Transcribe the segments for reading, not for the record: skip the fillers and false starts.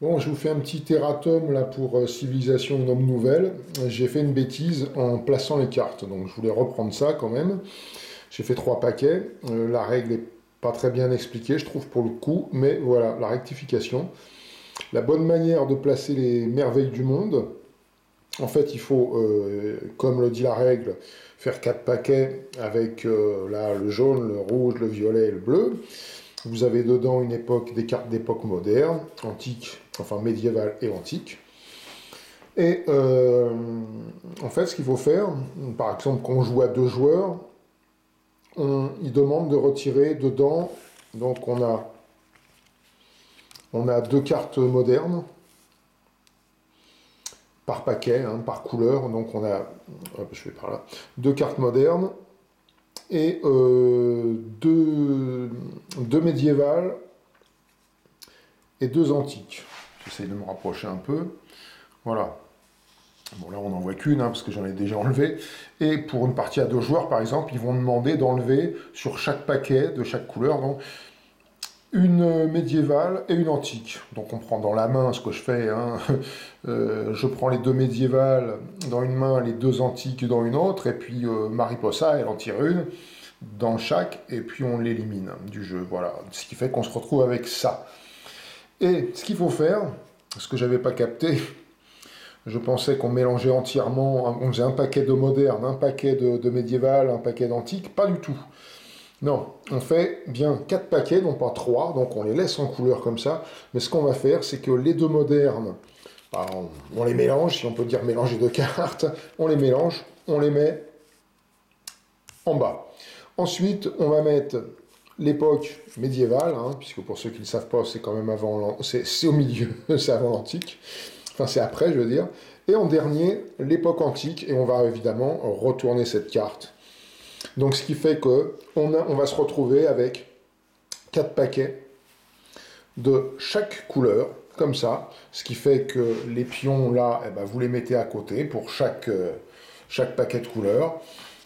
Bon, je vous fais un petit erratum là pour Civilisation Gnome Nouvelle. J'ai fait une bêtise en plaçant les cartes, donc je voulais reprendre ça quand même. J'ai fait 3 paquets. La règle est pas très bien expliquée, je trouve pour le coup, mais voilà, la rectification. La bonne manière de placer les merveilles du monde, en fait, il faut, comme le dit la règle, faire 4 paquets avec là, le jaune, le rouge, le violet et le bleu. Vous avez dedans une époque, des cartes d'époque moderne, antique, enfin médiévale et antique. Et en fait, ce qu'il faut faire, par exemple, quand on joue à 2 joueurs, il demande de retirer dedans, donc on a 2 cartes modernes par paquet, hein, par couleur, donc on a, hop, je vais par là, 2 cartes modernes et deux médiévales et 2 antiques. J'essaye de me rapprocher un peu. Voilà. Bon, là, on n'en voit qu'une, hein, parce que j'en ai déjà enlevé. Et pour une partie à 2 joueurs, par exemple, ils vont demander d'enlever sur chaque paquet de chaque couleur, donc, une médiévale et une antique. Donc on prend dans la main ce que je fais, hein. Je prends les 2 médiévales dans une main, les 2 antiques dans une autre, et puis Mariposa, elle en tire une dans chaque, et puis on l'élimine du jeu. Voilà. Ce qui fait qu'on se retrouve avec ça. Et ce qu'il faut faire, ce que j'avais pas capté, je pensais qu'on mélangeait entièrement, on faisait un paquet de moderne, un paquet de médiéval, un paquet d'antique. Pas du tout. Non, on fait bien 4 paquets, non pas 3, donc on les laisse en couleur comme ça. Mais ce qu'on va faire, c'est que les 2 modernes, bah, on les mélange, si on peut dire mélanger 2 cartes, on les mélange, on les met en bas. Ensuite, on va mettre l'époque médiévale, hein, puisque pour ceux qui ne savent pas, c'est quand même avant, c'est au milieu, c'est avant l'antique. Enfin, c'est après, je veux dire. Et en dernier, l'époque antique, et on va évidemment retourner cette carte. Donc, ce qui fait que on va se retrouver avec 4 paquets de chaque couleur, comme ça. Ce qui fait que les pions, là, eh ben, vous les mettez à côté pour chaque paquet de couleurs.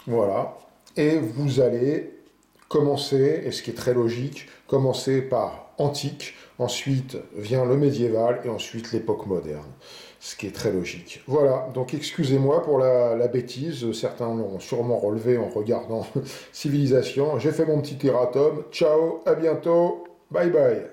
Voilà. Et vous allez commencer, et ce qui est très logique, commencer par antique, ensuite vient le médiéval, et ensuite l'époque moderne. Ce qui est très logique. Voilà, donc excusez-moi pour la bêtise, certains l'ont sûrement relevé en regardant Civilisation. J'ai fait mon petit erratum. Ciao, à bientôt, bye bye.